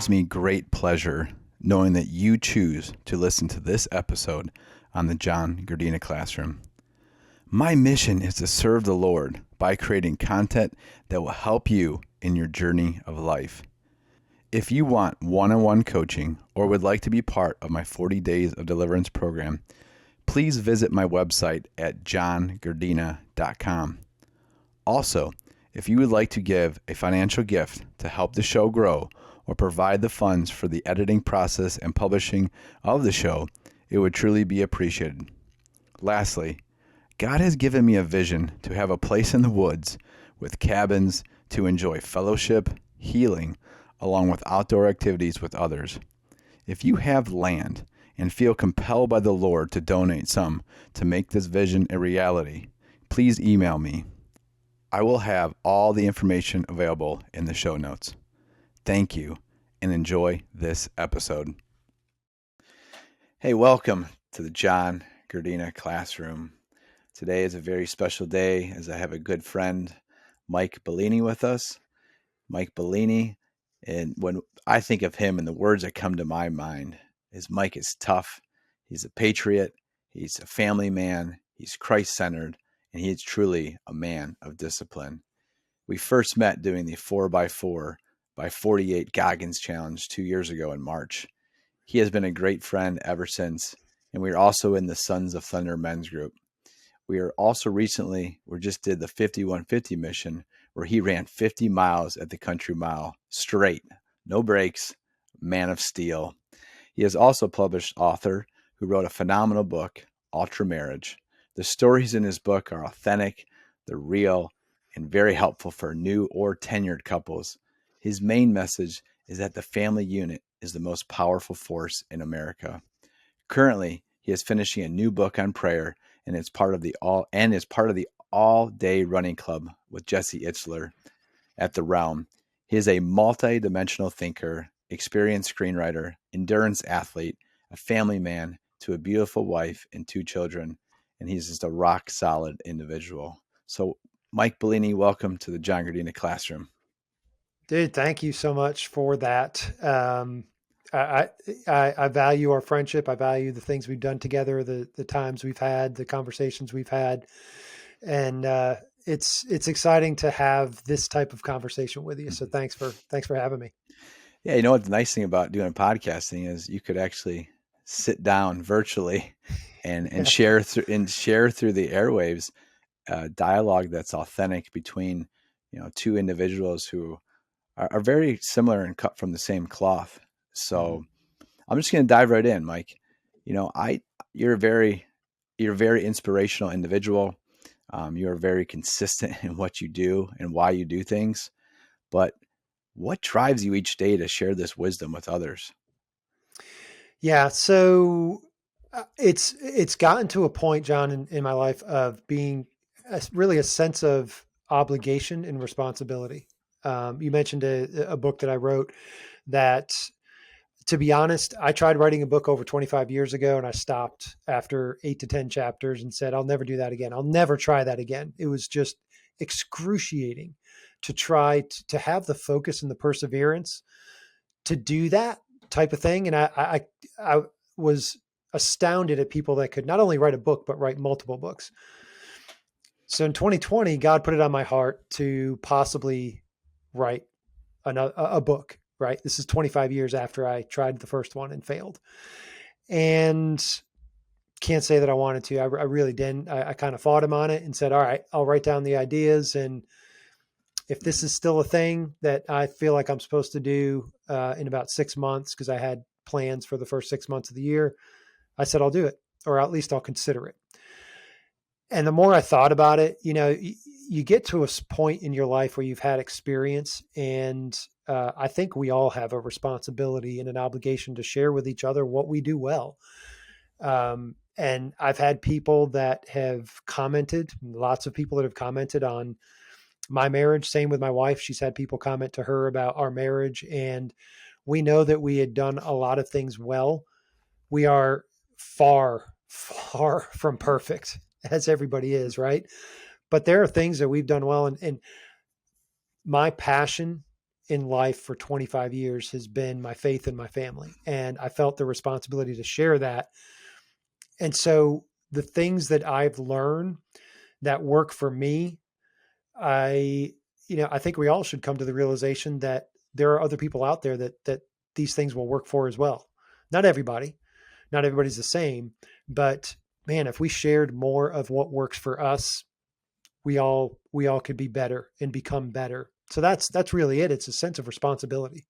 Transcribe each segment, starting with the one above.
gives me great pleasure knowing that you choose to listen to this episode on the John Gardina Classroom. My mission is to serve the Lord by creating content that will help you in your journey of life. If you want one-on-one coaching or would like to be part of my 40 Days of Deliverance program, please visit my website at johngardina.com. Also, if you would like to give a financial gift to help the show grow or provide the funds for the editing process and publishing of the show, it would truly be appreciated. Lastly, God has given me a vision to have a place in the woods with cabins to enjoy fellowship, healing, along with outdoor activities with others. If you have land and feel compelled by the Lord to donate some to make this vision a reality, please email me. I will have all the information available in the show notes. Thank you and enjoy this episode. Hey, welcome to the John Gardina Classroom. Today is a very special day as I have a good friend, Mike Bellini, with us. Mike Bellini, and when I think of him and the words that come to my mind is Mike is tough, he's a patriot, he's a family man, he's Christ-centered, and he is truly a man of discipline. We first met doing the 4x4 by 48 Goggins challenge 2 years ago in March. He has been a great friend ever since, and we are also in the Sons of Thunder men's group. We just did the 5150 mission where he ran 50 miles at the country mile straight, no breaks, man of steel. He is also a published author who wrote a phenomenal book, Ultra Marriage. The stories in his book are authentic, they're real, and very helpful for new or tenured couples. His main message is that the family unit is the most powerful force in America. Currently, he is finishing a new book on prayer and is part of the all-day running club with Jesse Itzler at the Realm. He is a multi-dimensional thinker, experienced screenwriter, endurance athlete, a family man to a beautiful wife and 2 children, and he's just a rock-solid individual. So, Mike Bellini, welcome to the John Gardina Classroom. Dude, thank you so much for that. I value our friendship. I value the things we've done together, the times we've had, the conversations we've had, and it's exciting to have this type of conversation with you. So thanks for having me. Yeah, you know what the nice thing about doing podcasting is you could actually sit down virtually and share through the airwaves dialogue that's authentic between 2 individuals who are very similar and cut from the same cloth. So I'm just going to dive right in, Mike. You're a very inspirational individual. You're very consistent in what you do and why you do things. But what drives you each day to share this wisdom with others? Yeah. So it's gotten to a point, John, in my life of being really a sense of obligation and responsibility. You mentioned a book that I wrote that, to be honest, I tried writing a book over 25 years ago and I stopped after 8 to 10 chapters and said, I'll never do that again. I'll never try that again. It was just excruciating to try to have the focus and the perseverance to do that type of thing. And I was astounded at people that could not only write a book, but write multiple books. So in 2020, God put it on my heart to possibly write a book, right? This is 25 years after I tried the first one and failed. And can't say that I wanted to. I really didn't. I kind of fought him on it and said, all right, I'll write down the ideas. And if this is still a thing that I feel like I'm supposed to do in about 6 months, because I had plans for the first 6 months of the year, I said, I'll do it, or at least I'll consider it. And the more I thought about it, you get to a point in your life where you've had experience, and I think we all have a responsibility and an obligation to share with each other what we do well. And I've had people that have commented, lots of people that have commented on my marriage. Same with my wife. She's had people comment to her about our marriage, and we know that we had done a lot of things well. We are far, far from perfect, as everybody is, right? But there are things that we've done well. And my passion in life for 25 years has been my faith in my family. And I felt the responsibility to share that. And so the things that I've learned that work for me, I, I think we all should come to the realization that there are other people out there that these things will work for as well. Not everybody, not everybody's the same, but man, if we shared more of what works for us, we all could be better and become better. So that's really it. It's a sense of responsibility.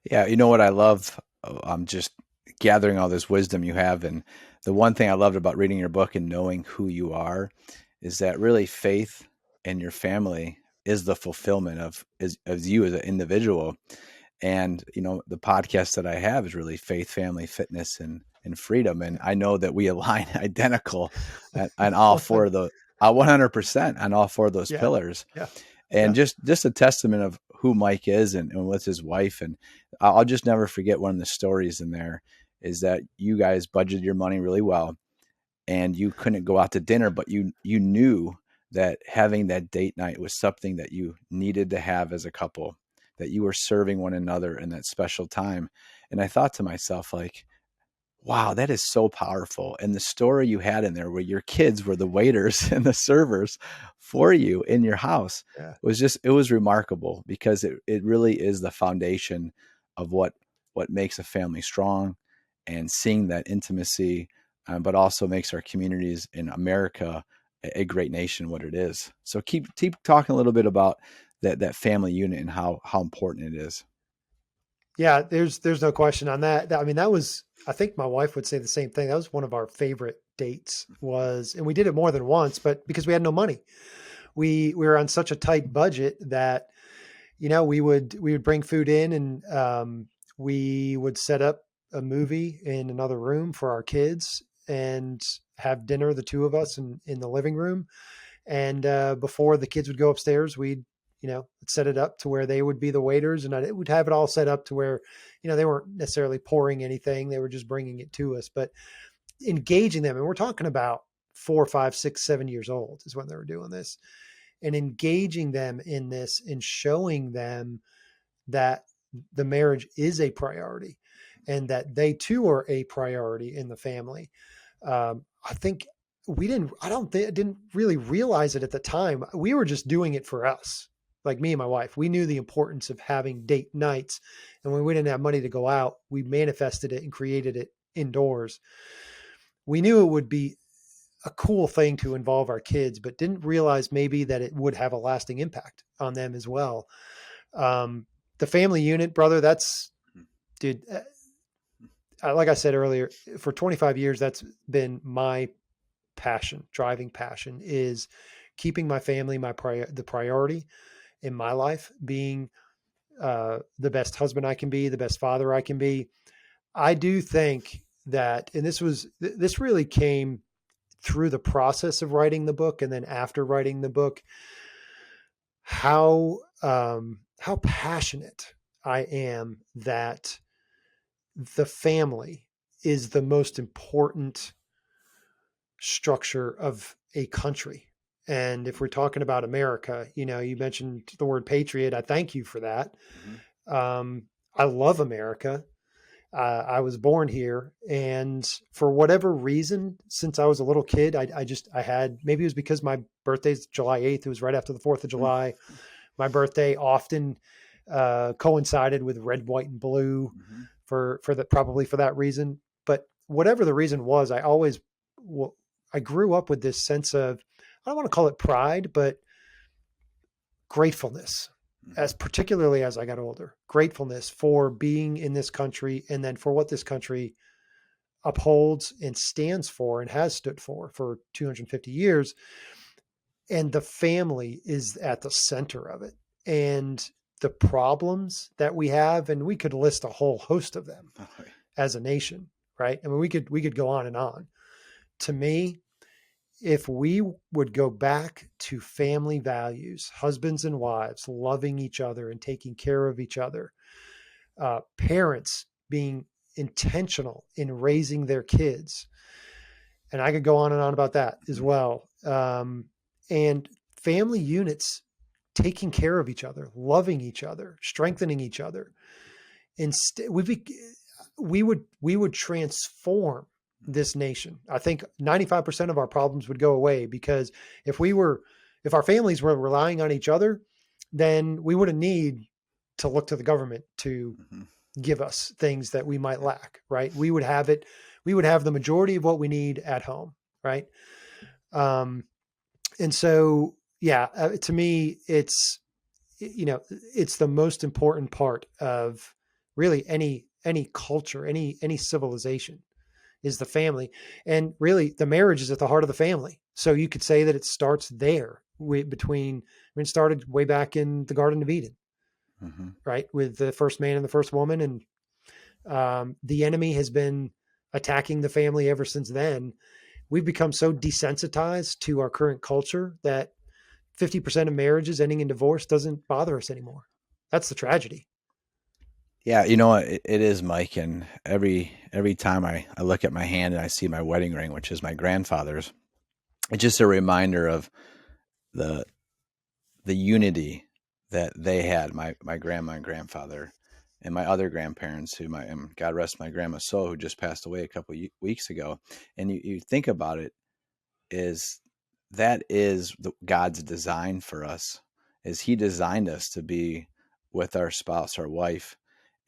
Yeah, you know what I love? I'm just gathering all this wisdom you have, and the one thing I loved about reading your book and knowing who you are is that really faith in your family is the fulfillment of you as an individual. And the podcast that I have is really faith, family, fitness, and freedom. And I know that we align identical on all four of the 100% on all four of those Yeah. pillars. Yeah. And Yeah. just a testament of who Mike is and with his wife. And I'll just never forget one of the stories in there is that you guys budgeted your money really well and you couldn't go out to dinner, but you knew that having that date night was something that you needed to have as a couple, that you were serving one another in that special time. And I thought to myself, like, wow, that is so powerful. And the story you had in there where your kids were the waiters and the servers for you in your house Yeah. it was remarkable because it really is the foundation of what makes a family strong, and seeing that intimacy, but also makes our communities in America a great nation, what it is. So keep talking a little bit about that family unit and how important it is. Yeah. There's no question on that. I mean, that was, I think my wife would say the same thing. That was one of our favorite dates and we did it more than once, but because we had no money, we were on such a tight budget that, we would bring food in and, we would set up a movie in another room for our kids and have dinner, the two of us in the living room. And before the kids would go upstairs, we'd, set it up to where they would be the waiters, and I would have it all set up to where, they weren't necessarily pouring anything; they were just bringing it to us. But engaging them, and we're talking about 4, 5, 6, 7 years old is when they were doing this, and engaging them in this and showing them that the marriage is a priority, and that they too are a priority in the family. I think I don't think, didn't really realize it at the time. We were just doing it for us. Like me and my wife, we knew the importance of having date nights. And when we didn't have money to go out, we manifested it and created it indoors. We knew it would be a cool thing to involve our kids, but didn't realize maybe that it would have a lasting impact on them as well. The family unit, brother, dude, like I said earlier, for 25 years, that's been my passion, driving passion, is keeping my family, the priority in my life, being the best husband I can be, the best father I can be. I do think that, and this really came through the process of writing the book, and then after writing the book, how passionate I am that the family is the most important structure of a country. And if we're talking about America, you mentioned the word patriot. I thank you for that. I love America. I was born here, and for whatever reason, since I was a little kid, I had, maybe it was because my birthday's July 8th. It was right after the 4th of July. My birthday often coincided with red, white, and blue probably for that reason. But whatever the reason was, I grew up with this sense of, I don't want to call it pride, but gratefulness, as particularly as I got older, gratefulness for being in this country, and then for what this country upholds and stands for and has stood for 250 years. And the family is at the center of it. And the problems that we have, and we could list a whole host of them as a nation, right? I mean, we could go on and on. To me, if we would go back to family values, husbands and wives loving each other and taking care of each other, parents being intentional in raising their kids, and I could go on and on about that as well. And family units taking care of each other, loving each other, strengthening each other. Instead, we would transform this nation. I think 95% of our problems would go away, because if our families were relying on each other, then we wouldn't need to look to the government to Mm-hmm. give us things that we might lack, right? We would have it. We would have the majority of what we need at home, right? And so, yeah, to me, it's the most important part of really any culture, any civilization, is the family. And really the marriage is at the heart of the family. So you could say that it starts there it started way back in the Garden of Eden, Mm-hmm. right? With the first man and the first woman. And the enemy has been attacking the family ever since then. We've become so desensitized to our current culture that 50% of marriages ending in divorce doesn't bother us anymore. That's the tragedy. Yeah, it is, Mike. And every time I look at my hand and I see my wedding ring, which is my grandfather's, it's just a reminder of the unity that they had, my grandma and grandfather, and my other grandparents, God rest my grandma's soul, who just passed away a couple weeks ago. And you think about it, that is God's design for us, is He designed us to be with our spouse, our wife,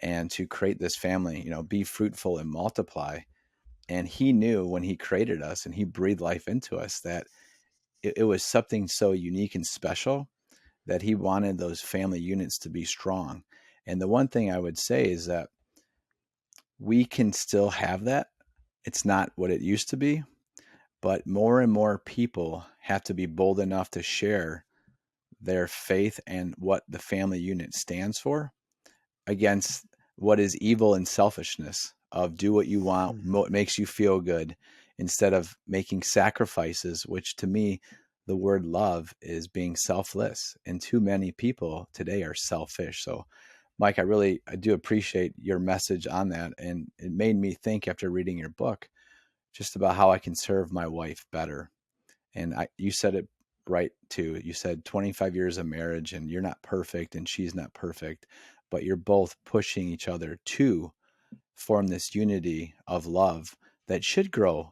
and to create this family, be fruitful and multiply. And He knew when He created us and He breathed life into us that it was something so unique and special, that He wanted those family units to be strong. And the one thing I would say is that we can still have that. It's not what it used to be, but more and more people have to be bold enough to share their faith and what the family unit stands for, against what is evil and selfishness of do what you want, what makes you feel good, instead of making sacrifices, which to me, the word love is being selfless. And too many people today are selfish. So Mike, I do appreciate your message on that. And it made me think, after reading your book, just about how I can serve my wife better. And you said it right too. You said 25 years of marriage, and you're not perfect and she's not perfect, but you're both pushing each other to form this unity of love that should grow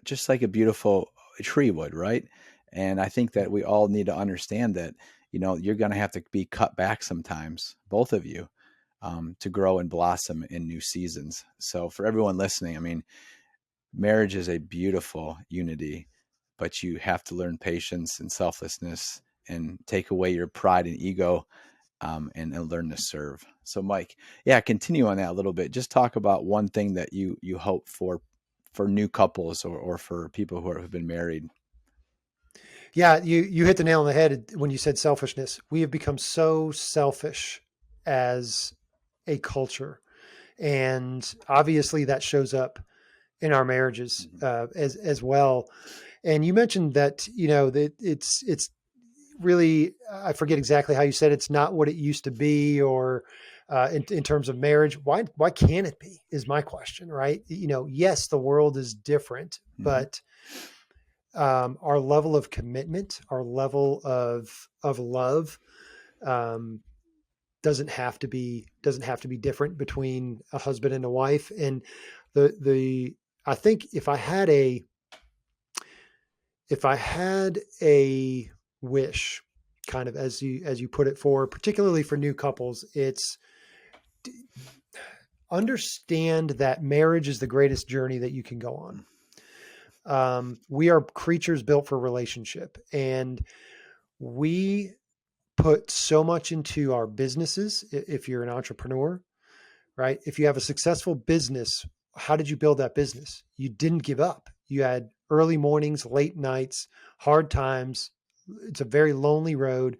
just like a beautiful tree would, right? And I think that we all need to understand that, you're going to have to be cut back sometimes, both of you, to grow and blossom in new seasons. So for everyone listening, I mean, marriage is a beautiful unity, but you have to learn patience and selflessness and take away your pride and ego, and learn to serve. So Mike, yeah, continue on that a little bit. Just talk about one thing that you hope for new couples, or for people who've been married. Yeah, you hit the nail on the head when you said selfishness. We have become so selfish as a culture, and obviously that shows up in our marriages as well. And you mentioned that that it's really, I forget exactly how you said, it's not what it used to be, or in terms of marriage. Why can't it be? Is my question, right? Yes, the world is different, Mm-hmm. but our level of commitment, our level of love, um, doesn't have to be different between a husband and a wife. And the I think if I had a wish, kind of as you put it, for particularly for new couples, it's understand that marriage is the greatest journey that you can go on. We are creatures built for relationship, and we put so much into our businesses. If you're an entrepreneur, right? If you have a successful business, how did you build that business? You didn't give up. You had early mornings, late nights, hard times. It's a very lonely road,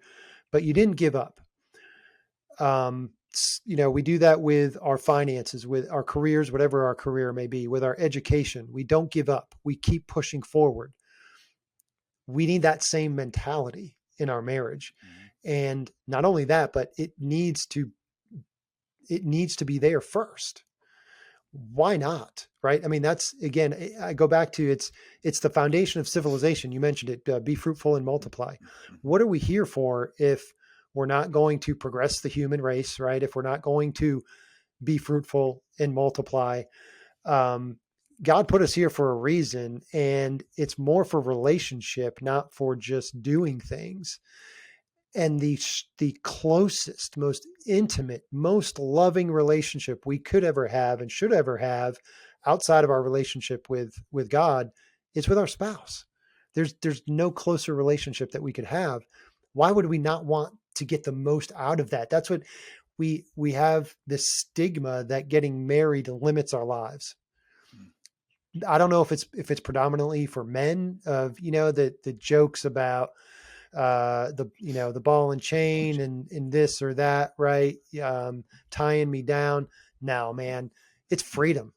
but you didn't give up. We do that with our finances, with our careers, whatever our career may be, with our education. We don't give up. We keep pushing forward. We need that same mentality in our marriage. And not only that, but it needs to be there first. Why not? Right? I mean, that's, again, I go back to, it's the foundation of civilization. You mentioned it, be fruitful and multiply. What are we here for if we're not going to progress the human race, right? If we're not going to be fruitful and multiply, um, God put us here for a reason, and it's more for relationship, not for just doing things. And the closest, most intimate, most loving relationship we could ever have and should ever have outside of our relationship with God is with our spouse. There's no closer relationship that we could have. Why would we not want to get the most out of that? That's what we have this stigma that getting married limits our lives. I don't know if it's predominantly for men, of the jokes about the ball and chain and this or that, right? Tying me down. No, man, it's freedom.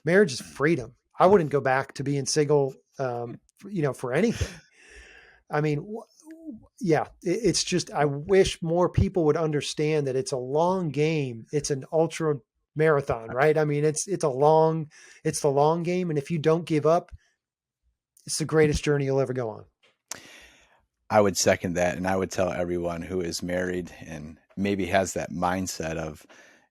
Marriage is freedom. I wouldn't go back to being single, for anything. I mean, yeah, it's just, I wish more people would understand that it's a long game. It's an ultra marathon, right? I mean, it's the long game. And if you don't give up, it's the greatest journey you'll ever go on. I would second that. And I would tell everyone who is married and maybe has that mindset of,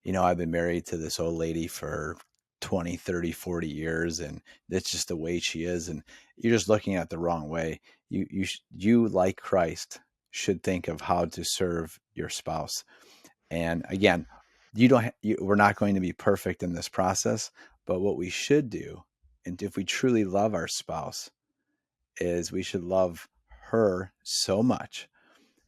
I've been married to this old lady for 20, 30, 40 years, and that's just the way she is. And you're just looking at it the wrong way. You like Christ should think of how to serve your spouse. And again, we're not going to be perfect in this process, but what we should do, and if we truly love our spouse, is we should love her so much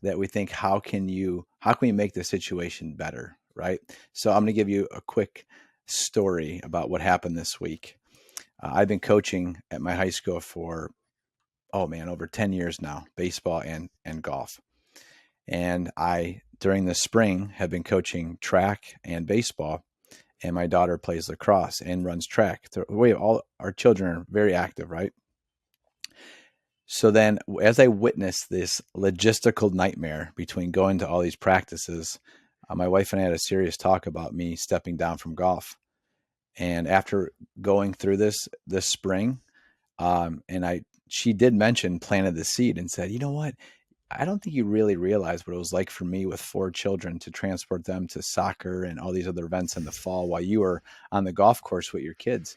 that we think, how can we make the situation better? Right. So I'm going to give you a quick story about what happened this week. I've been coaching at my high school for, over 10 years now, baseball and golf. And during the spring, have been coaching track and baseball. And my daughter plays lacrosse and runs track. All our children are very active, right? So then, as I witnessed this logistical nightmare between going to all these practices, my wife and I had a serious talk about me stepping down from golf. And after going through this spring, she did mention, planted the seed and said, you know what? I don't think you really realize what it was like for me with 4 children to transport them to soccer and all these other events in the fall while you were on the golf course with your kids.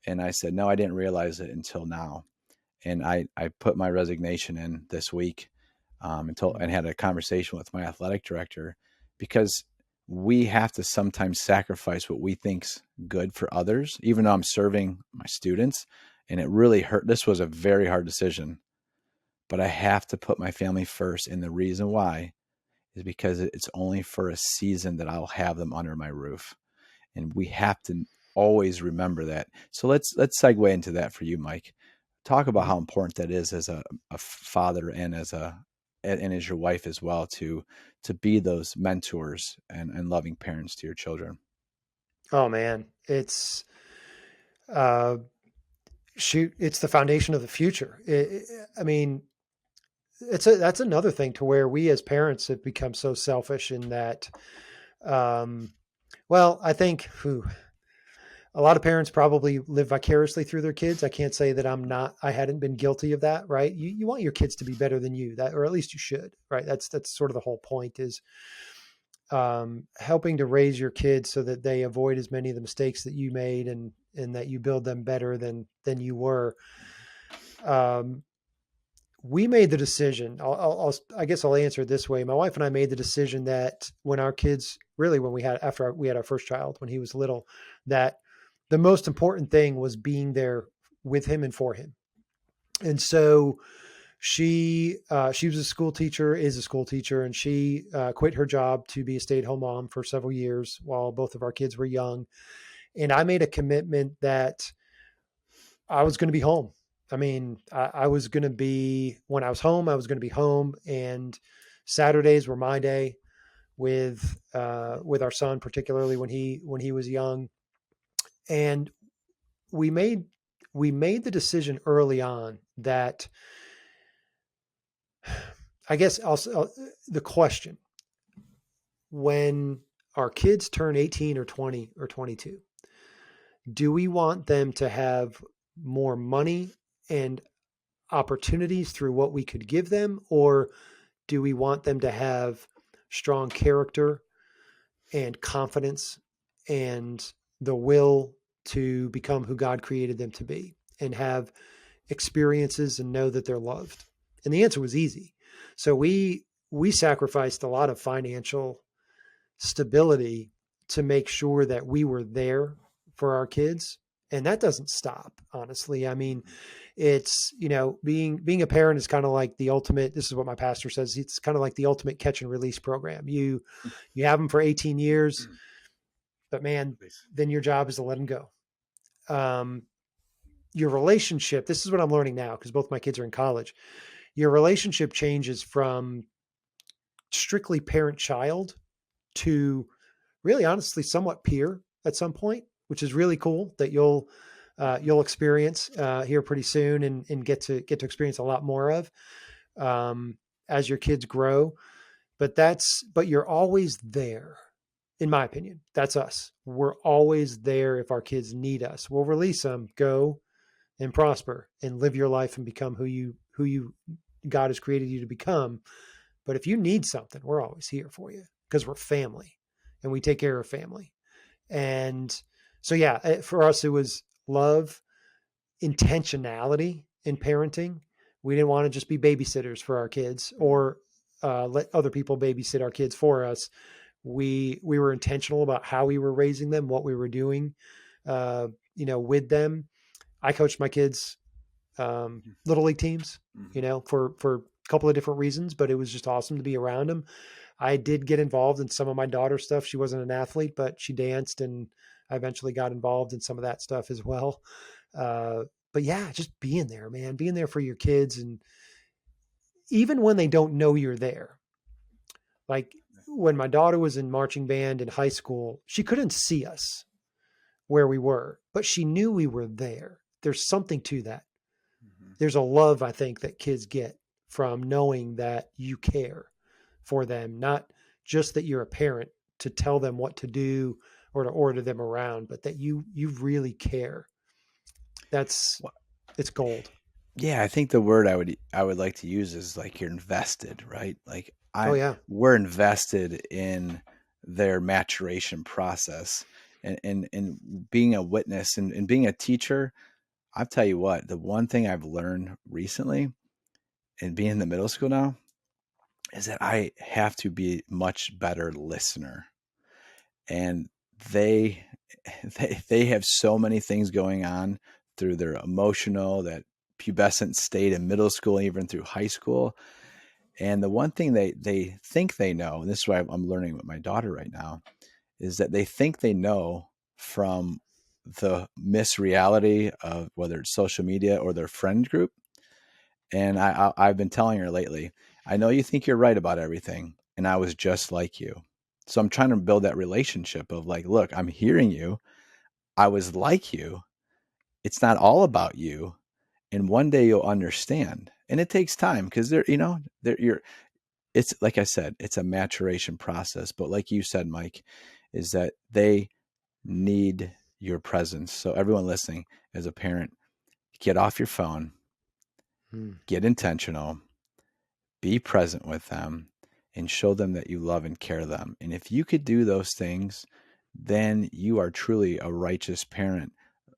And I said, no, I didn't realize it until now. And I put my resignation in this week, and had a conversation with my athletic director, because we have to sometimes sacrifice what we think's good for others, even though I'm serving my students. And it really hurt. This was a very hard decision, but I have to put my family first. And the reason why is because it's only for a season that I'll have them under my roof. And we have to always remember that. So let's segue into that for you, Mike. Talk about how important that is as a father and as your wife as well, to be those mentors and loving parents to your children. Oh man, it's it's the foundation of the future. I mean, that's another thing to where we as parents have become so selfish in that. I think a lot of parents probably live vicariously through their kids. I can't say that I hadn't been guilty of that, right? You want your kids to be better than you, or at least you should, right? That's sort of the whole point, is helping to raise your kids so that they avoid as many of the mistakes that you made, and that you build them better than you were. We made the decision. I guess I'll answer it this way. My wife and I made the decision that after we had our first child, when he was little, that the most important thing was being there with him and for him. And so she was a school teacher, and she quit her job to be a stay-at-home mom for several years while both of our kids were young. And I made a commitment that I was going to be home. I mean, I was going to be, when I was home, I was going to be home, and Saturdays were my day with our son, particularly when he was young. And we made the decision early on that, I guess also the question, when our kids turn 18 or 20 or 22, do we want them to have more money and opportunities through what we could give them, or do we want them to have strong character and confidence and the will to become who God created them to be and have experiences and know that they're loved? And the answer was easy. So we sacrificed a lot of financial stability to make sure that we were there for our kids. And that doesn't stop, honestly. I mean, it's, being a parent is kind of like the ultimate, this is what my pastor says, it's kind of like the ultimate catch and release program. You have them for 18 years, but man, then your job is to let them go. Your relationship, this is what I'm learning now, because both my kids are in college. Your relationship changes from strictly parent-child to really honestly somewhat peer at some point, which is really cool that you'll experience here pretty soon and get to experience a lot more of as your kids grow. But you're always there. In my opinion, that's us. We're always there. If our kids need us, we'll release them, go and prosper and live your life and become who you God has created you to become. But if you need something, we're always here for you because we're family and we take care of family. And so, yeah, for us, it was love, intentionality in parenting. We didn't want to just be babysitters for our kids or let other people babysit our kids for us. We were intentional about how we were raising them, what we were doing, with them. I coached my kids' little league teams, for a couple of different reasons, but it was just awesome to be around them. I did get involved in some of my daughter's stuff. She wasn't an athlete, but she danced, and I eventually got involved in some of that stuff as well. But yeah, just being there, man, being there for your kids. And even when they don't know you're there, like when my daughter was in marching band in high school, she couldn't see us where we were, but she knew we were there. There's something to that. There's a love, I think, that kids get from knowing that you care for them, not just that you're a parent to tell them what to do or to order them around, but that you really care. It's gold. Yeah, I think the word I would like to use is like you're invested, right? Like Oh yeah. we're invested in their maturation process and being a witness and being a teacher. I'll tell you what, the one thing I've learned recently and being in the middle school now is that I have to be much better listener. And they they have so many things going on through their emotional, that pubescent state in middle school, even through high school. And the one thing they think they know, and this is why I'm learning with my daughter right now, is that they think they know from the misreality of whether it's social media or their friend group. And I've been telling her lately, I know you think you're right about everything, and I was just like you. So I'm trying to build that relationship of like, look, I'm hearing you. I was like you. It's not all about you. And one day you'll understand. And it takes time because it's like I said, it's a maturation process. But like you said, Mike, is that they need your presence. So everyone listening, as a parent, get off your phone, get intentional, be present with them, and show them that you love and care them. And if you could do those things, then you are truly a righteous parent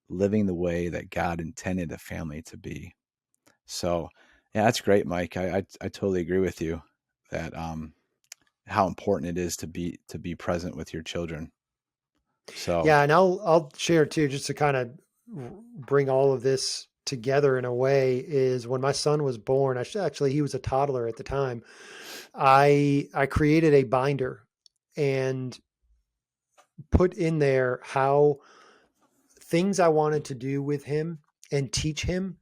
living the way that God intended a family to be. So, yeah, that's great, Mike. I totally agree with you that how important it is to be present with your children. So, Yeah. And I'll share too, just to kind of bring all of this together in a way, is when my son was born, actually, he was a toddler at the time. I created a binder and put in there how things I wanted to do with him and teach him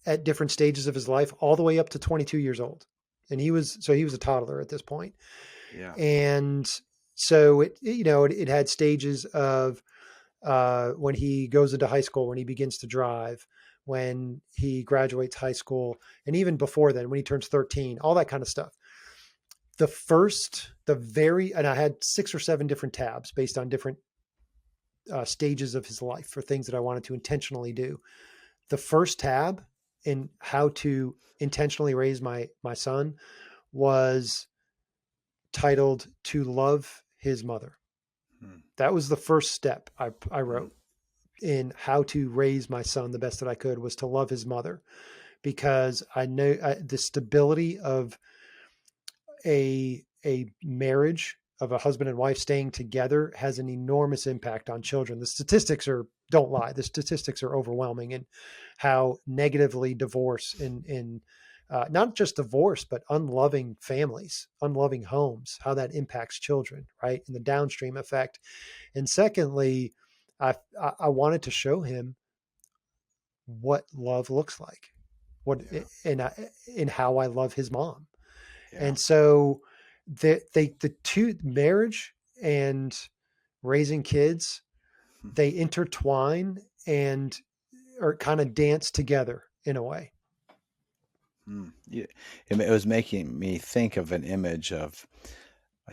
at different stages of his life, all the way up to 22 years old. And he was a toddler at this point. yeah. And so it had stages of when he goes into high school, when he begins to drive, when he graduates high school, and even before then, when he turns 13, all that kind of stuff. And I had 6 or 7 different tabs based on different stages of his life for things that I wanted to intentionally do. The first tab in how to intentionally raise my son was titled To Love His Mother. That was the first step I wrote in how to raise my son the best that I could, was to love his mother, because I know the stability of a marriage, of a husband and wife staying together, has an enormous impact on children. The statistics don't lie. The statistics are overwhelming, and how negatively divorce in not just divorce, but unloving families, unloving homes, how that impacts children, right? And the downstream effect. And secondly, I wanted to show him what love looks like, and how I love his mom. Yeah. And so the two, marriage and raising kids, they intertwine and or kind of dance together in a way. Yeah. It was making me think of an image of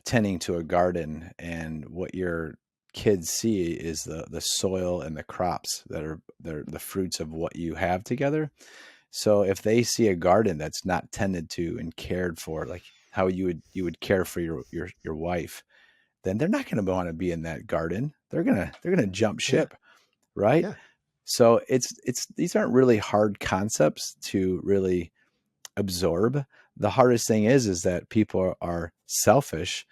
tending to a garden, and what your kids see is the soil and the crops that are the fruits of what you have together. So if they see a garden that's not tended to and cared for, like how you would care for your wife, then they're not going to want to be in that garden. They're gonna jump ship, right? Yeah. So it's these aren't really hard concepts to really absorb. The hardest thing is that people are selfish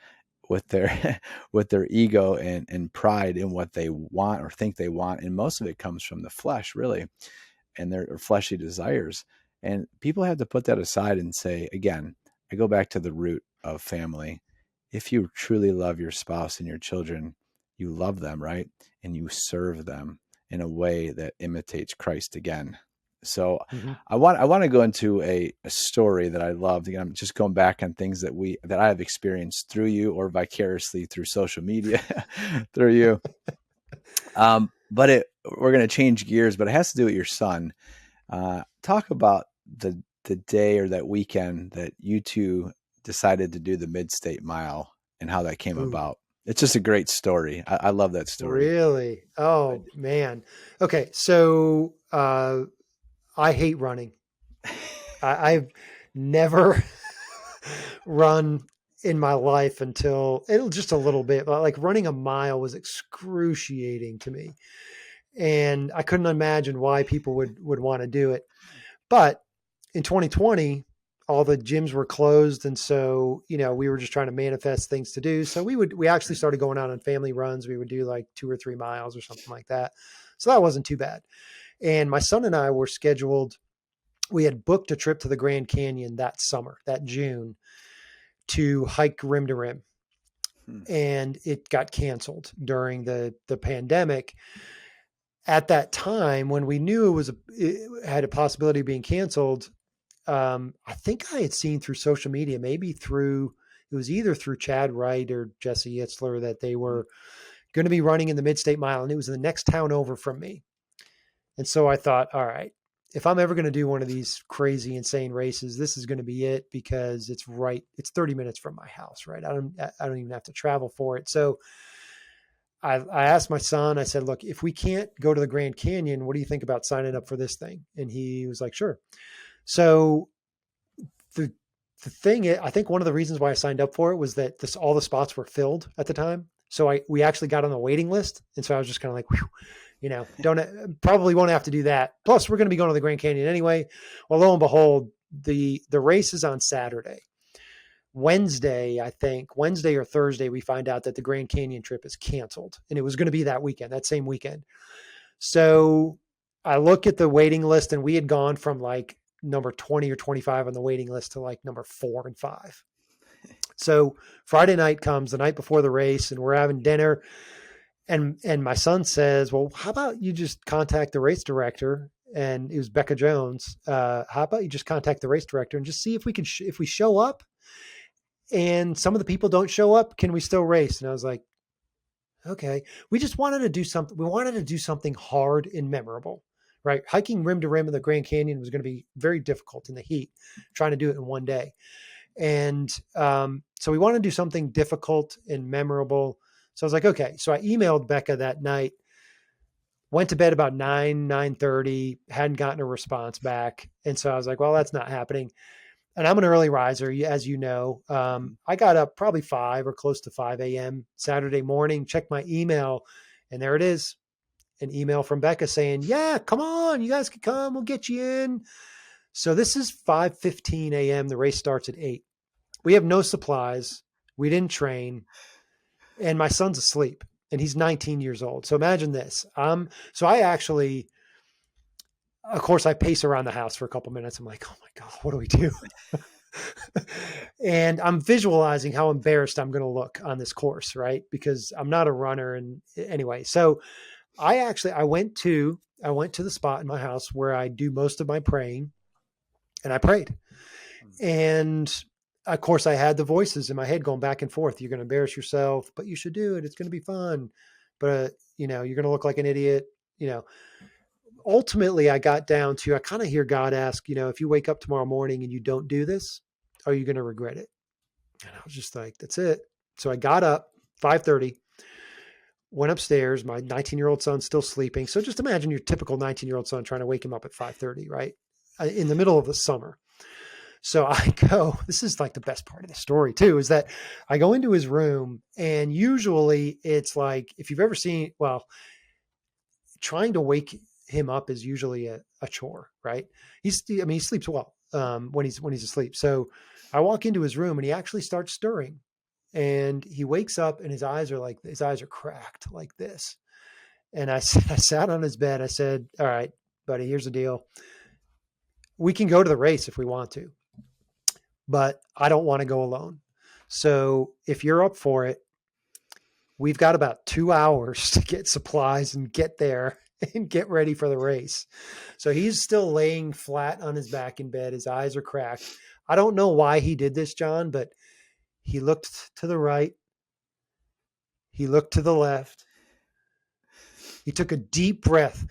with their with their ego and pride in what they want or think they want, and most of it comes from the flesh, really, and their fleshly desires. And people have to put that aside and say, again, I go back to the root of family. If you truly love your spouse and your children, you love them, right? And you serve them in a way that imitates Christ again. So Mm-hmm. I want to go into a story that I loved. Again, I'm just going back on things that I have experienced through you, or vicariously through social media through you. But we're going to change gears, but it has to do with your son. Talk about the day or that weekend that you two decided to do the Mid-State Mile and how that came Ooh, about. It's just a great story. I love that story. really? Oh man. Okay. So, I hate running. I've never run in my life until just a little bit, but like running a mile was excruciating to me. And I couldn't imagine why people would want to do it. But in 2020, all the gyms were closed. And so, we were just trying to manifest things to do. So we actually started going out on family runs. We would do like 2 or 3 miles or something like that. So that wasn't too bad. And my son and I were scheduled, we had booked a trip to the Grand Canyon that summer, that June, to hike rim to rim. And it got canceled during the pandemic. At that time, when we knew it had a possibility of being canceled, I think I had seen through social media, it was either through Chad Wright or Jesse Itzler, that they were going to be running in the Mid-State Mile, and it was the next town over from me. And so I thought, all right, if I'm ever going to do one of these crazy, insane races, this is going to be it, because it's 30 minutes from my house, right? I don't even have to travel for it. So I asked my son, I said, look, if we can't go to the Grand Canyon, what do you think about signing up for this thing? And he was like, sure. So the thing, I think one of the reasons why I signed up for it was that all the spots were filled at the time. So we actually got on the waiting list. And so I was just kind of like, whew, probably won't have to do that. Plus we're going to be going to the Grand Canyon anyway. Well, lo and behold, the race is on Saturday. Wednesday or Thursday, we find out that the Grand Canyon trip is canceled, and it was going to be that same weekend. So I look at the waiting list, and we had gone from like number 20 or 25 on the waiting list to like number 4 and 5. So Friday night comes, the night before the race, and we're having dinner. And my son says, well, how about you just contact the race director? And it was Becca Jones. How about you just contact the race director and just see if we can, if we show up and some of the people don't show up, can we still race? And I was like, okay. We just wanted to do something. We wanted to do something hard and memorable, right? Hiking rim to rim in the Grand Canyon was going to be very difficult in the heat, trying to do it in one day. And so we wanted to do something difficult and memorable. So I was like, okay. So I emailed Becca that night, went to bed about 9:30, hadn't gotten a response back. And so I was like, well, that's not happening. and I'm an early riser, as you know. I got up probably 5 or close to 5 a.m. Saturday morning, checked my email, and there it is, an email from Becca saying, yeah, come on, you guys can come. We'll get you in. So this is 5:15 a.m. The race starts at 8. We have no supplies. We didn't train. And my son's asleep, and he's 19 years old. So imagine this. So I actually, of course, I pace around the house for a couple minutes. I'm like, oh my God, what do we do? And I'm visualizing how embarrassed I'm going to look on this course, right? Because I'm not a runner. And anyway, so I went to the spot in my house where I do most of my praying, and I prayed. And of course I had the voices in my head going back and forth. You're going to embarrass yourself, but you should do it. It's going to be fun. But you're going to look like an idiot. Ultimately I got down to, I kind of hear God ask, if you wake up tomorrow morning and you don't do this, are you going to regret it? And I was just like, that's it. So I got up 5:30, went upstairs. My 19-year-old son's still sleeping. So just imagine your typical 19-year-old son trying to wake him up at 5:30, right? In the middle of the summer. So I go, this is like the best part of the story too, is that I go into his room, and usually it's like, if you've ever seen, trying to wake him up is usually a chore, right? He sleeps well when he's asleep. So I walk into his room, and he actually starts stirring, and he wakes up, and his eyes are cracked like this. And I sat on his bed. I said, all right, buddy, here's the deal. We can go to the race if we want to, but I don't want to go alone. So if you're up for it, we've got about 2 hours to get supplies and get there and get ready for the race. So he's still laying flat on his back in bed. His eyes are cracked. I don't know why he did this, John, but he looked to the right. He looked to the left. He took a deep breath,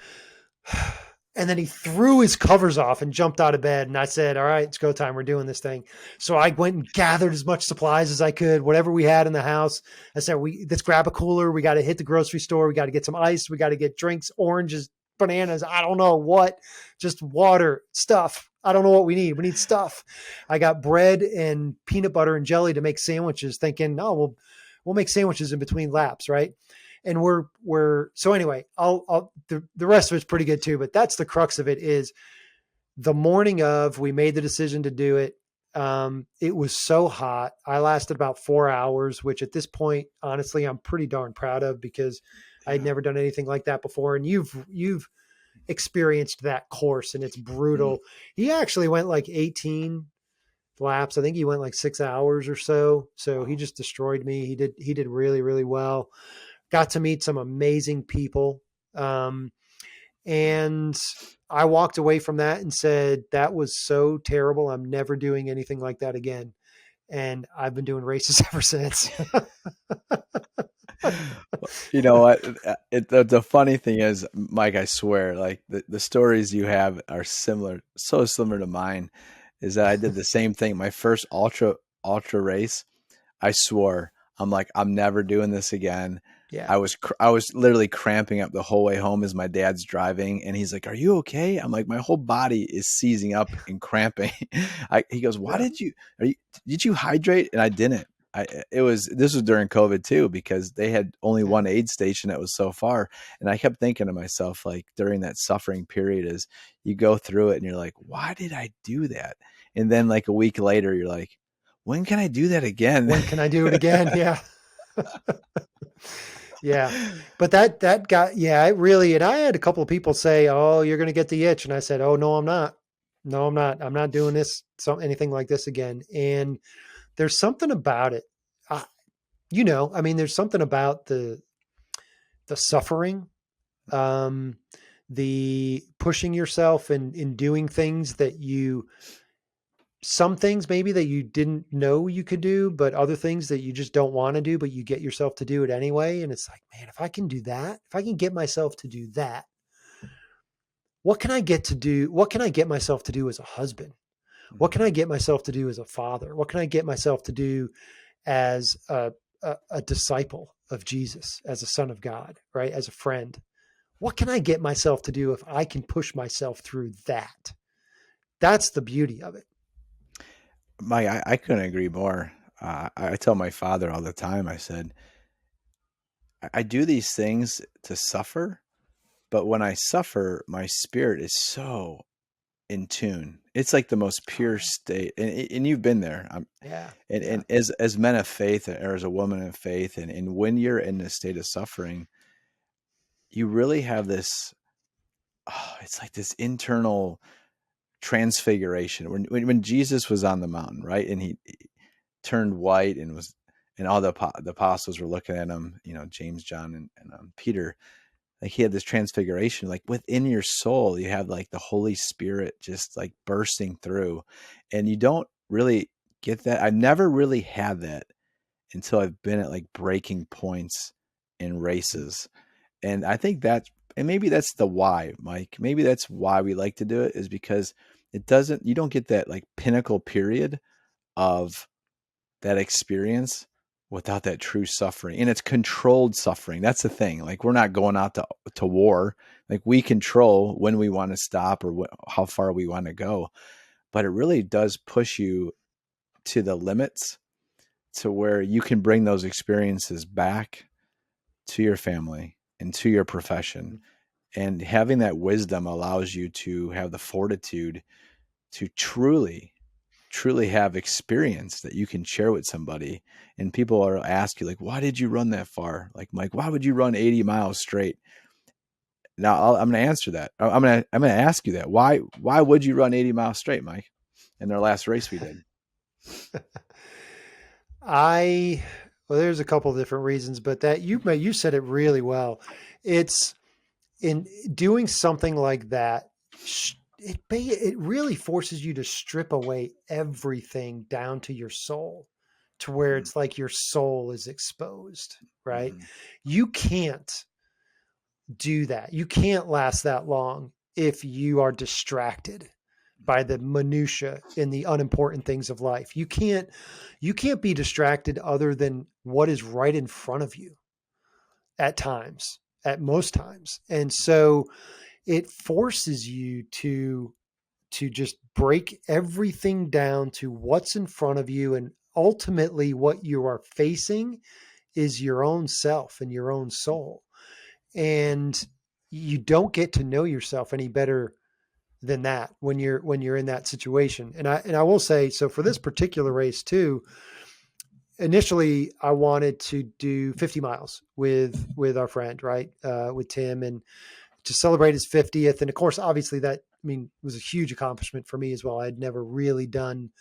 and then he threw his covers off and jumped out of bed. And I said, all right, it's go time. We're doing this thing. So I went and gathered as much supplies as I could, whatever we had in the house. I said, let's grab a cooler. We got to hit the grocery store. We got to get some ice. We got to get drinks, oranges, bananas. I don't know what, just water, stuff. I don't know what we need. We need stuff. I got bread and peanut butter and jelly to make sandwiches, thinking, oh, we'll make sandwiches in between laps. Right. And so anyway, the rest of it's pretty good too, but that's the crux of it. Is the morning of, we made the decision to do it. It was so hot. I lasted about 4 hours, which at this point, honestly, I'm pretty darn proud of, because I'd never done anything like that before. And you've experienced that course, and it's brutal. He actually went like 18 laps. I think he went like 6 hours or so. So he just destroyed me. He did really, really well. Got to meet some amazing people. And I walked away from that and said, that was so terrible. I'm never doing anything like that again. And I've been doing races ever since. You know what? The funny thing is, Mike, I swear, like the stories you have are similar, so similar to mine. Is that I did the same thing. My first ultra race, I swore, I'm like, I'm never doing this again. Yeah. I was literally cramping up the whole way home as my dad's driving, and he's like, "Are you okay?" I'm like, "My whole body is seizing up and cramping." He goes, "Why did you hydrate?" And I didn't. This was during COVID too, because they had only one aid station that was so far. And I kept thinking to myself, like, during that suffering period, is you go through it and you're like, why did I do that? And then like a week later, you're like, when can I do that again? When can I do it again? Yeah. Yeah. But that got, yeah, it really, and I had a couple of people say, oh, you're going to get the itch. And I said, oh, no, I'm not. No, I'm not. I'm not doing anything like this again. And there's something about it. There's something about the suffering, the pushing yourself and in doing things some things maybe that you didn't know you could do, but other things that you just don't want to do, but you get yourself to do it anyway. And it's like, man, if I can do that, if I can get myself to do that, what can I get myself to do as a husband? What can I get myself to do as a father? What can I get myself to do as a disciple of Jesus, as a son of God, right? As a friend? What can I get myself to do if I can push myself through that? That's the beauty of it. Mike, I couldn't agree more. I tell my father all the time, I said, I do these things to suffer, but when I suffer, my spirit is so in tune. It's like the most Oh pure yeah. state. And you've been there. Yeah. And Yeah. as men of faith or as a woman of faith, and when you're in this state of suffering, you really have this, it's like this internal transfiguration. When Jesus was on the mountain, right? And he turned white and all the apostles were looking at him, James, John, and Peter. Like he had this transfiguration, like within your soul, you have like the Holy Spirit just like bursting through, and you don't really get that. I've never really had that until I've been at like breaking points in races. And I think and maybe that's the why, Mike. Maybe that's why we like to do it, is because you don't get that like pinnacle period of that experience without that true suffering. And it's controlled suffering. That's the thing. Like we're not going out to war. Like we control when we want to stop or how far we want to go. But it really does push you to the limits to where you can bring those experiences back to your family and to your profession. And having that wisdom allows you to have the fortitude to truly have experience that you can share with somebody. And people are ask you like, why did you run that far? Like, Mike, why would you run 80 miles straight? Now I'm going to answer that. I'm going to ask you that. Why would you run 80 miles straight, Mike? In their last race we did. I well, there's a couple of different reasons, but that you said it really well. It's in doing something like that. It really forces you to strip away everything down to your soul, to where Mm-hmm. it's like your soul is exposed. Right? Mm-hmm. You can't do that. You can't last that long if you are distracted by the minutia and the unimportant things of life. You can't be distracted other than what is right in front of you at times, at most times. And so it forces you to just break everything down to what's in front of you, and ultimately what you are facing is your own self and your own soul. And you don't get to know yourself any better than that when you're in that situation. And I will say, so for this particular race too, initially I wanted to do 50 miles with our friend, right, with Tim, and to celebrate his 50th. And of course, obviously that, I mean, was a huge accomplishment for me as well. I'd never really done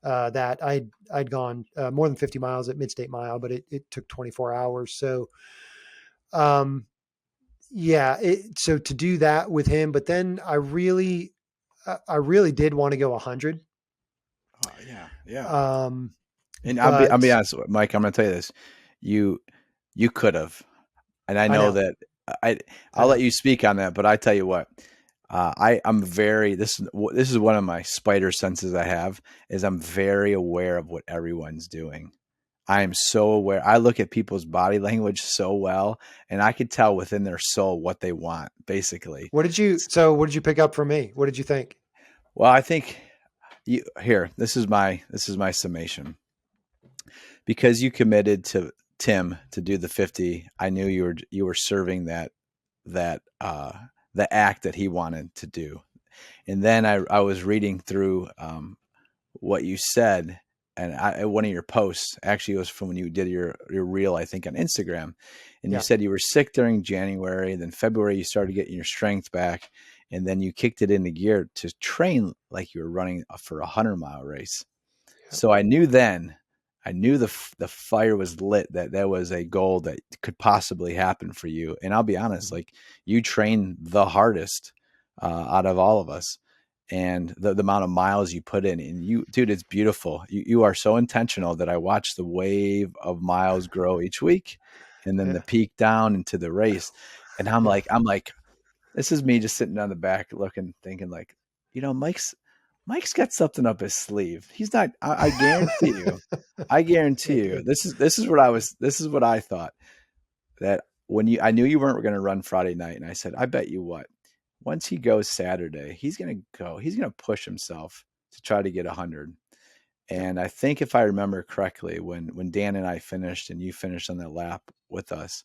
that. I'd gone more than 50 miles at Mid-State Mile, but it took 24 hours. So um, yeah, so to do that with him, but then I really did want to go 100. Yeah, yeah. Um, And I'll be but honest, Mike. I'm going to tell you this: you you could have, and I I know know, that I I I'll let know. you speak on that. But I tell you what, I'm very this is one of my spider senses I have, is I'm very aware of what everyone's doing. I am so aware. I look at people's body language so well, and I could tell within their soul what they want, basically. What did you pick up from me? What did you think? Well, I think here. This is my summation. Because you committed to Tim to do the 50. I knew you were serving that the act that he wanted to do. And then I was reading through what you said, and one of your posts, actually it was from when you did your reel, I think, on Instagram, and you Yeah. said you were sick during January, then February you started getting your strength back, and then you kicked it into gear to train like you were running for 100-mile race. Yeah. So I knew then, I knew the fire was lit, that was a goal that could possibly happen for you. And I'll be honest, like you train the hardest out of all of us, and the amount of miles you put in, and dude, it's beautiful. You are so intentional that I watch the wave of miles grow each week, and then the Yeah. peak down into the race. And I'm Yeah. like, this is me just sitting on the back looking, thinking like, Mike's got something up his sleeve. He's not. I guarantee you. I guarantee you. Okay. This is what I thought, that when I knew you weren't going to run Friday night, and I said, I bet you what, once he goes Saturday, he's going to go. He's going to push himself to try to get 100. And I think if I remember correctly, when Dan and I finished and you finished on that lap with us,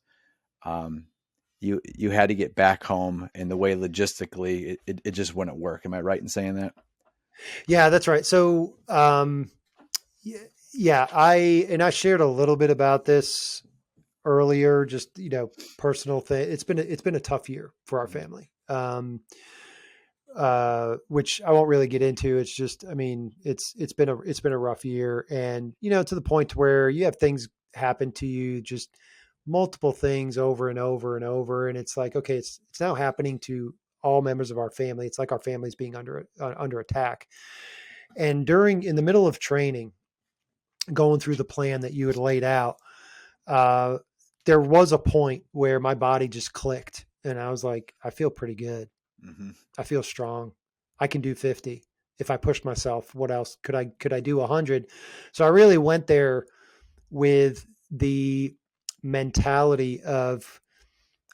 um, you had to get back home, and the way logistically it just wouldn't work. Am I right in saying that? Yeah, that's right. So, yeah, I shared a little bit about this earlier, just, personal thing. It's been a tough year for our Mhm. family. Which I won't really get into. It's just, I mean, it's been a rough year, and to the point where you have things happen to you, just multiple things over and over and over, and it's like, okay, it's now happening to all members of our family. It's like our family's being under attack. And in the middle of training, going through the plan that you had laid out, uh, there was a point where my body just clicked, and I was like, I feel pretty good. Mhm. I feel strong. I can do 50. If I pushed myself, what else could I do 100? So I really went there with the mentality of,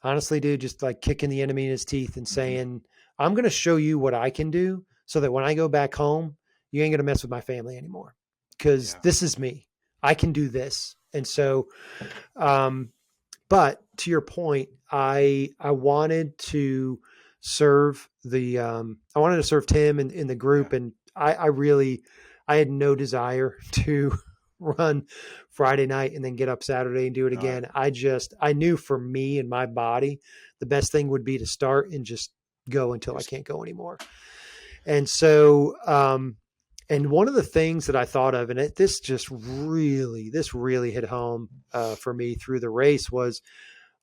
honestly, dude, just like kicking the enemy in his teeth and Mhm. saying, I'm going to show you what I can do so that when I go back home, you ain't going to mess with my family anymore, because Yeah. this is me. I can do this. And so, um, but to your point, I wanted to I wanted to serve Tim in the Yeah. group, and I had no desire to run Friday night and then get up Saturday and do it No. again. I knew for me and my body, the best thing would be to start and just go until I Just. can't go anymore. And so, and one of the things that I thought of, and this really hit home for me through the race, was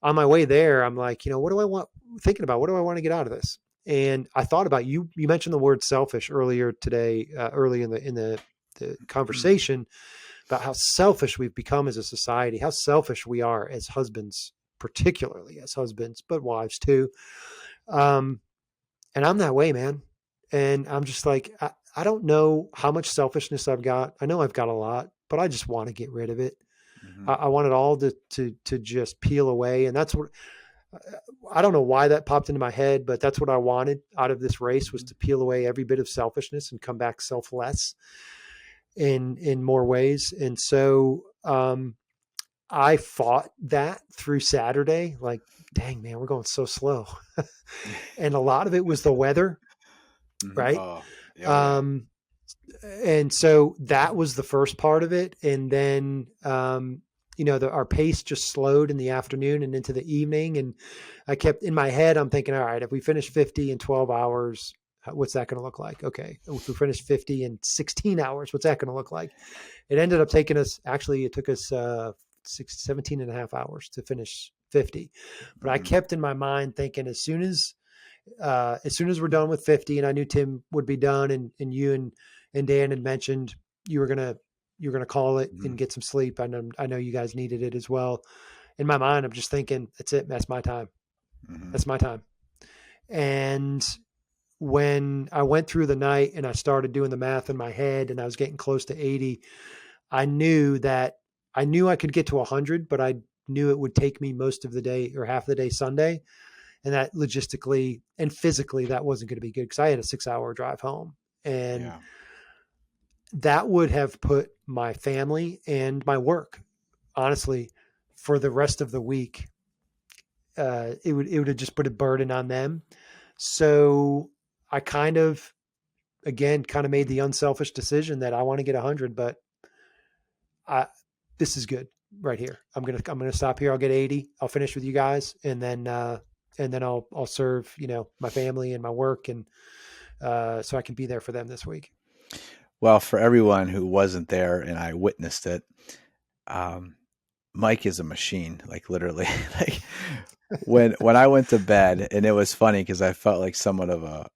on my way there. I'm like, what do I want? Thinking about, what do I want to get out of this? And I thought about you. You mentioned the word selfish earlier today, early in the conversation, about how selfish we've become as a society, how selfish we are as husbands, particularly as husbands, but wives too. Um, and I'm that way, man. And I'm just like, I don't know how much selfishness I've got. I know I've got a lot, but I just want to get rid of it. Mhm. I want it all to just peel away. And that's what, I don't know why that popped into my head, but that's what I wanted out of this race, was Mhm. to peel away every bit of selfishness and come back selfless in more ways. And so, I fought that through Saturday. Like, dang, man, we're going so slow. And a lot of it was the weather, Mhm. right? Oh. Oh yeah. Um, and so that was the first part of it. And then, our pace just slowed in the afternoon and into the evening. And I kept in my head, I'm thinking, all right, if we finish 50 in 12 hours, what's that going to look like? Okay. If we finish 50 in 16 hours, what's that going to look like? It ended up taking us, actually, it took us 17 and a half hours to finish 50. But I Mhm. kept in my mind thinking, as soon as we're done with 50, and I knew Tim would be done, and you and Dan had mentioned you were gonna call it and Mhm. get some sleep. I know you guys needed it as well. In my mind, I'm just thinking, that's it. That's my time. Mhm. That's my time. And when I went through the night and I started doing the math in my head, and I was getting close to 80, I knew that I knew I could get to 100, but I knew it would take me most of the day or half the day Sunday, and that logistically and physically that wasn't going to be good, because I had a 6-hour drive home, and Yeah. that would have put my family and my work, honestly, for the rest of the week. It would have just put a burden on them. So I kind of made the unselfish decision that I want to get 100, but I this is good right here. I'm gonna stop here. I'll get 80. I'll finish with you guys, and then I'll serve my family and my work, and so I can be there for them this week. Well, for everyone who wasn't there and I witnessed it, um, Mike is a machine, like literally. Like when I went to bed, and it was funny because I felt like somewhat of a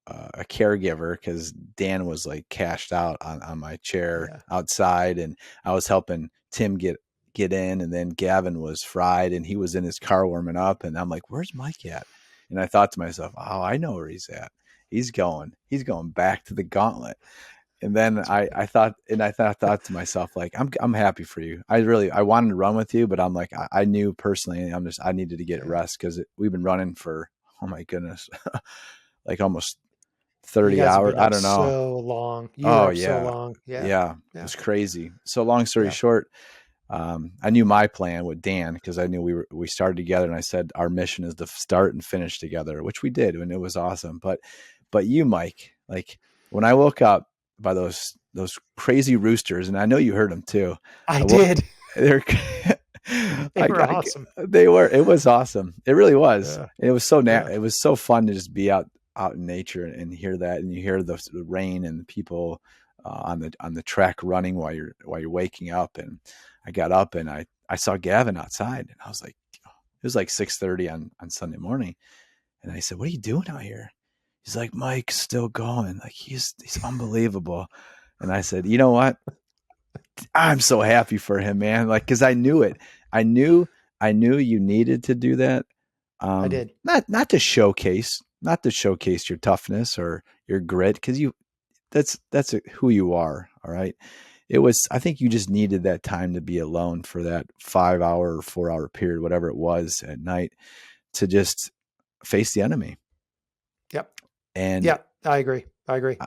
caregiver, because Dan was like cashed out on my chair Yeah, outside, and I was helping Tim get in, and then Gavin was fried and he was in his car warming up, and I'm like, where's Mike at? And I thought to myself, oh, I know where he's at. He's going back to the gauntlet. And then that's I, right. I thought, and I thought to myself, like, I'm happy for you. I wanted to run with you, but I'm like, I knew personally, I needed to get Yeah, rest, because we've been running for, oh my goodness, like almost You 30 guys have hours. been I up don't know. so long. You were Oh up so yeah. long. Yeah. Yeah. It Yeah. was crazy. So long story Yeah. short, I knew my plan with Dan because I knew we started together, and I said our mission is to start and finish together, which we did, and it was awesome. But you, Mike, like when I woke up by those crazy roosters, and I know you heard them too. I I woke. did. They're. They were awesome. They were. It was awesome. It really was. Yeah. And it was so Yeah. it was so fun to just be out in nature and hear that, and you hear the rain and the people on the track running while you're waking up. And I got up and I saw Gavin outside, and I was like, it was like 6:30 on Sunday morning, and I said, "What are you doing out here?" He's like, "Mike's still going. Like he's unbelievable." And I said, "You know what? I'm so happy for him, man. Like, cause I knew it. I knew, I knew you needed to do that. I did. Not to showcase your toughness or your grit. Cause that's who you are. All right. It was, I think you just needed that time to be alone for that 5 hour or 4 hour period, whatever it was at night, to just face the enemy. Yep. And Yep. I agree. I agree.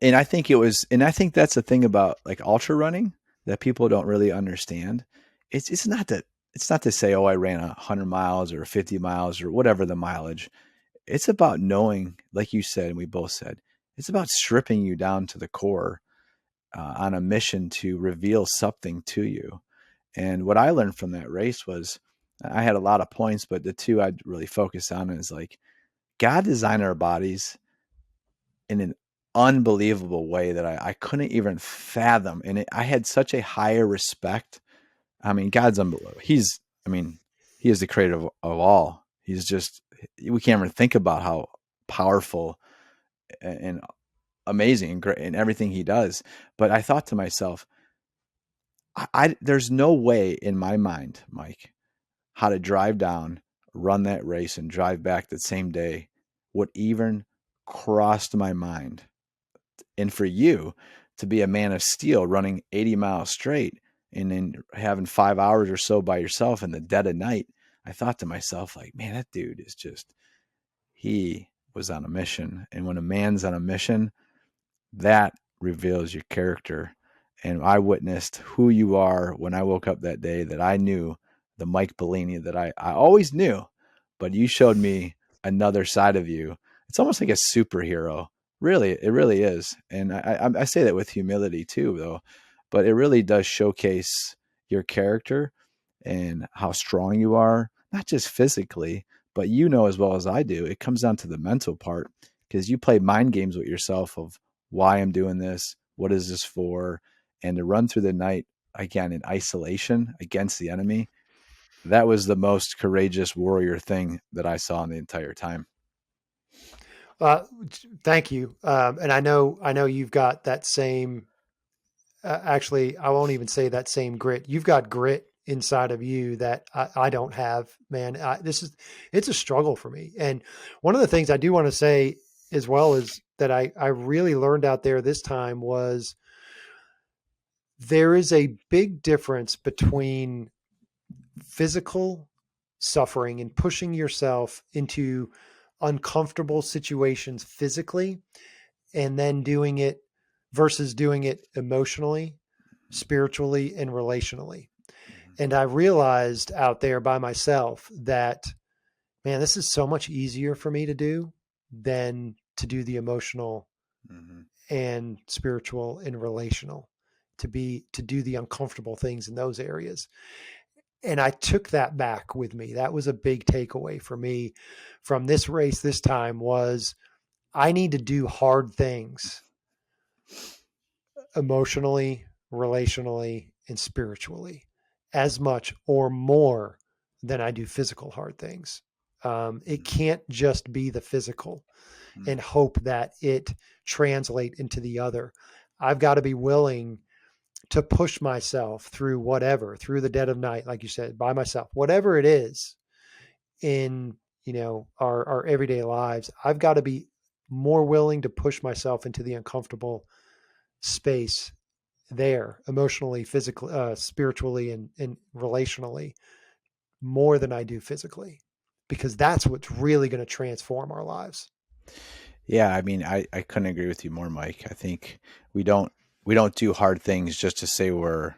and I think and I think that's the thing about like ultra running that people don't really understand. It's not to say, oh, I ran 100 miles or 50 miles or whatever the mileage. It's about knowing, like you said, and we both said, it's about stripping you down to the core on a mission to reveal something to you. And what I learned from that race was, I had a lot of points, but the two I'd really focus on is like God designed our bodies in an unbelievable way that I couldn't even fathom. And I had such a higher respect. I mean, God's unbelievable. I mean, he is the creator of all. He's just, we can't even think about how powerful and amazing and great and everything he does. But I thought to myself, there's no way in my mind, Mike, how to drive down, run that race, and drive back that same day would even crossed my mind. And for you to be a man of steel running 80 miles straight and then having 5 hours or so by yourself in the dead of night, I thought to myself, like, man, that dude is just, he was on a mission. And when a man's on a mission, that reveals your character. And I witnessed who you are when I woke up that day, that I knew the Mike Bellini that I always knew, but you showed me another side of you. It's almost like a superhero. Really, it really is. And I say that with humility too, though, but it really does showcase your character and how strong you are, not just physically, but you know as well as I do, it comes down to the mental part because you play mind games with yourself of why I'm doing this, what is this for, and to run through the night again in isolation against the enemy. That was the most courageous warrior thing that I saw in the entire time. Uh, Thank you. And I know you've got that same, actually, I won't even say that same grit. You've got grit inside of you that I don't have, man. It's a struggle for me. And one of the things I do want to say as well is that I really learned out there this time was there is a big difference between physical suffering and pushing yourself into uncomfortable situations physically and then doing it versus doing it emotionally, spiritually, and relationally. And I realized out there by myself that, man, this is so much easier for me to do than to do the emotional Mm-hmm. and spiritual and relational, to do the uncomfortable things in those areas. And I took that back with me. That was a big takeaway for me from this race this time was I need to do hard things emotionally, relationally, and spiritually as much or more than I do physical hard things. It can't just be the physical Mm-hmm. and hope that it translate into the other. I've got to be willing to push myself through whatever, through the dead of night, like you said, by myself, whatever it is in, our everyday lives. I've got to be more willing to push myself into the uncomfortable space there emotionally, physically, spiritually, and relationally more than I do physically, because that's what's really going to transform our lives. Yeah, I mean, I couldn't agree with you more, Mike. I think we don't we don't do hard things just to say we're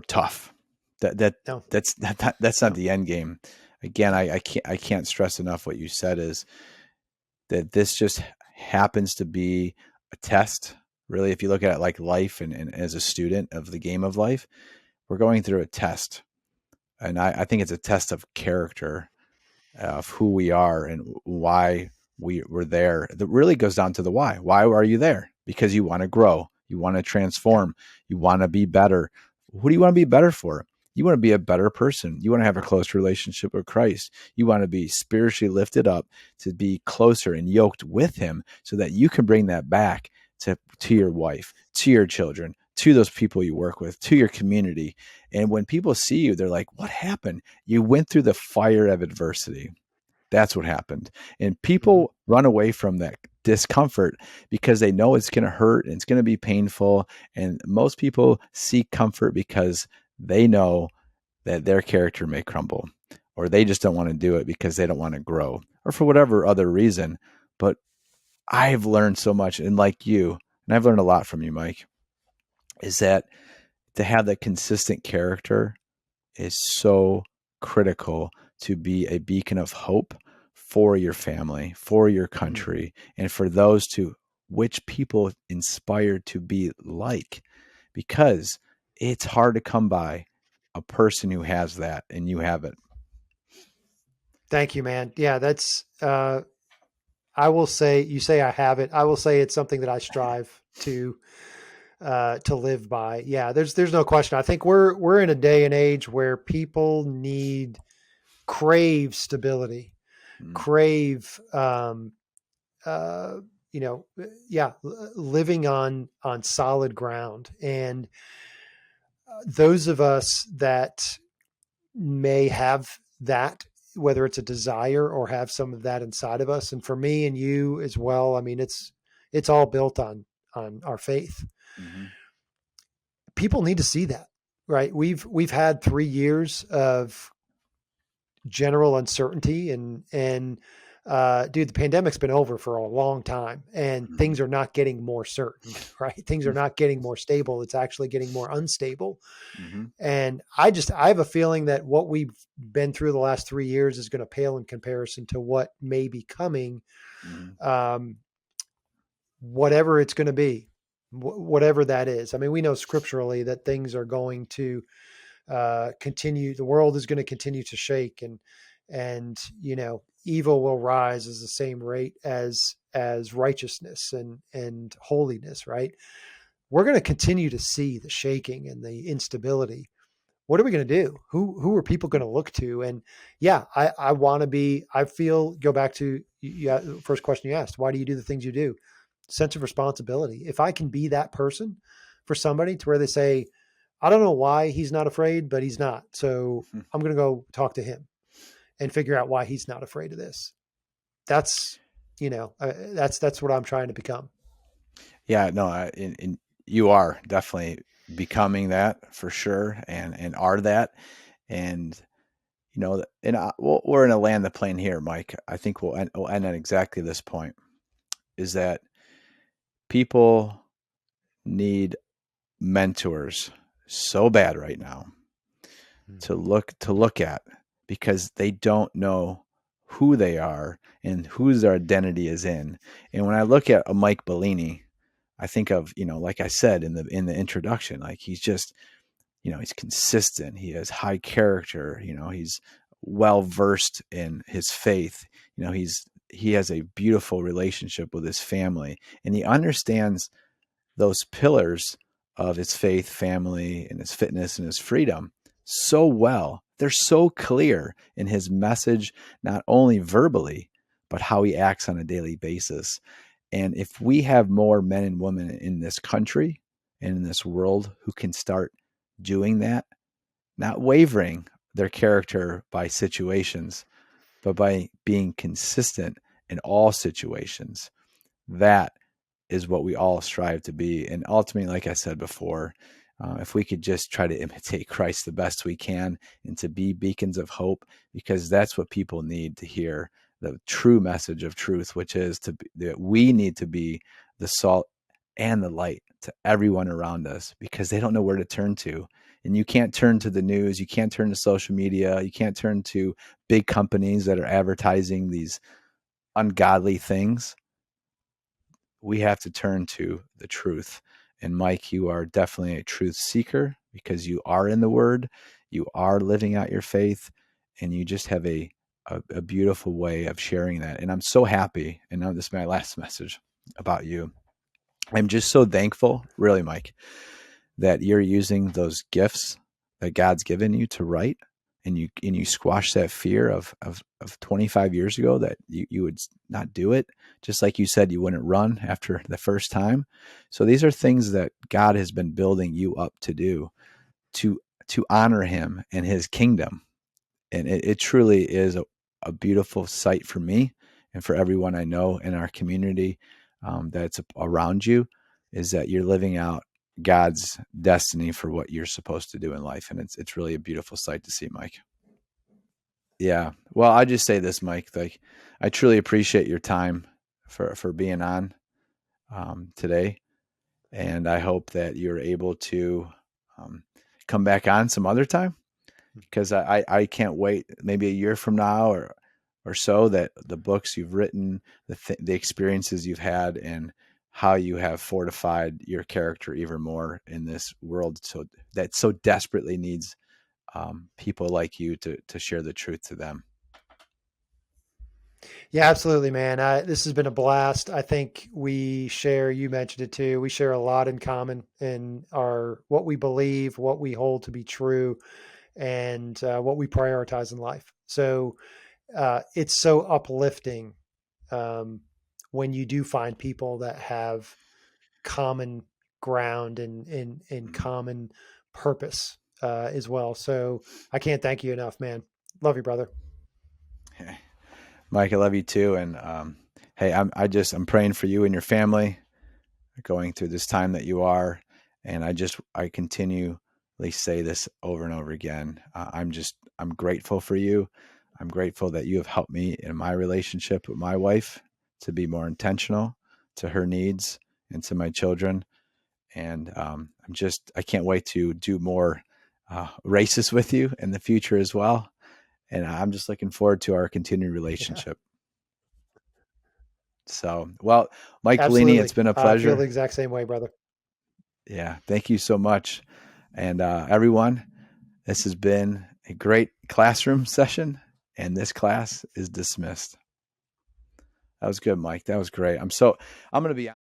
tough. That that No, that's not no. the end game. Again, I can't stress enough what you said is that this just happens to be a test. Really, if you look at it like life and as a student of the game of life, we're going through a test. And I think it's a test of character, of who we are and why we were there. That really goes down to the why. Why are you there? Because you want to grow, you want to Yeah. transform, you want to be better. Who do you want to be better for? You want to be a better person. You want to have a close relationship with Christ. You want to be spiritually lifted up to be closer and yoked with Him so that you can bring that back to your wife, to your children, to those people you work with, to your community. And when people see you, they're like, what happened? You went through the fire of adversity. That's what happened. And Hmm. people run away from that discomfort because they know it's going to hurt and it's going to be painful. And most people seek comfort because they know that their character may crumble, or they just don't want to do it because they don't want to grow, or for whatever other reason. But I've learned so much, and like you, and I've learned a lot from you, Mike, is that to have that consistent character is so critical to be a beacon of hope for your family, for your Hmm. country, and for those to which people inspired to be like, because it's hard to come by a person who has that and you have it. Thank you, man. Yeah, that's. I will say, you say I have it. I will say it's something that I strive to live by. Yeah, there's no question. I think we're in a day and age where people crave stability, Mm, crave uh, yeah, living on solid ground. And those of us that may have that, whether it's a desire or have some of that inside of us, and for me and you as well, I mean, it's all built on our faith. mhm, People need to see that, right? We've had 3 years of general uncertainty, and dude, the pandemic's been over for a long time, and mhm, things are not getting more certain, right? Things are not getting more stable. It's actually getting more unstable. mhm, And I have a feeling that what we've been through the last 3 years is going to pale in comparison to what may be coming, mhm, um, whatever it's going to be, whatever that is. I mean, we know scripturally that things are going to continue. The world is going to continue to shake, and evil will rise as the same rate as righteousness and holiness. Right? We're going to continue to see the shaking and the instability. What are we going to do? Who are people going to look to? And yeah, I want to be. I feel, go back to first question you asked. Why do you do the things you do? Sense of responsibility. If I can be that person for somebody to where they say, I don't know why he's not afraid, but he's not. So mhm. I'm going to go talk to him and figure out why he's not afraid of this. That's, that's what I'm trying to become. Yeah, no, you are definitely becoming that for sure, and are that, and and we're in a land the plane here, Mike. I think we'll end at exactly this point: is that people need mentors so bad right now Mm-hmm. to look at, because they don't know who they are and whose their identity is in. And when I look at a Mike Bellini, I think of, like I said in the introduction, like he's just, he's consistent. He has high character. He's well versed in his faith. He has a beautiful relationship with his family, and he understands those pillars of his faith, family, and his fitness and his freedom so well. They're so clear in his message, not only verbally, but how he acts on a daily basis. And if we have more men and women in this country and in this world who can start doing that, not wavering their character by situations, but by being consistent in all situations, that is what we all strive to be. And ultimately, like I said before, if we could just try to imitate Christ the best we can and to be beacons of hope, because that's what people need to hear. the true message of truth, which is that we need to be the salt and the light to everyone around us, because they don't know where to turn to. And you can't turn to the news. You can't turn to social media. You can't turn to big companies that are advertising these ungodly things. We have to turn to the truth. And Mike, you are definitely a truth seeker because you are in the Word, you are living out your faith, and you just have a beautiful way of sharing that. And I'm so happy. And now this is my last message about you. I'm just so thankful, really, Mike, that you're using those gifts that God's given you to write, and you squash that fear of 25 years ago that you would not do it. Just like you said, you wouldn't run after the first time. So these are things that God has been building you up to do, to honor him and his kingdom. And it truly is a beautiful sight for me and for everyone I know in our community that's around you, is that you're living out God's destiny for what you're supposed to do in life. And it's really a beautiful sight to see, Mike. Yeah. Well, I just say this, Mike, like, I truly appreciate your time for being on today. And I hope that you're able to come back on some other time, because I can't wait maybe a year from now or so, that the books you've written, the experiences you've had, and how you have fortified your character even more in this world, so that so desperately needs people like you to share the truth to them. Yeah, absolutely, man. This has been a blast. I think you mentioned it too. We share a lot in common in what we believe, what we hold to be true, and what we prioritize in life. So it's so uplifting um, when you do find people that have common ground and common purpose as well. So I can't thank you enough, man. Love you, brother. Hey, Mike, I love you too. And hey, I'm praying for you and your family going through this time that you are. And I continually say this over and over again. I'm grateful for you. I'm grateful that you have helped me in my relationship with my wife to be more intentional to her needs and to my children. And I can't wait to do more races with you in the future as well. And I'm just looking forward to our continued Yeah, relationship. So, well, Mike Bellini, it's absolutely. been a I feel the pleasure. exact same way, brother. Yeah, thank you so much. And everyone, this has been a great classroom session, and this class is dismissed. That was good, Mike. That was great. I'm going to be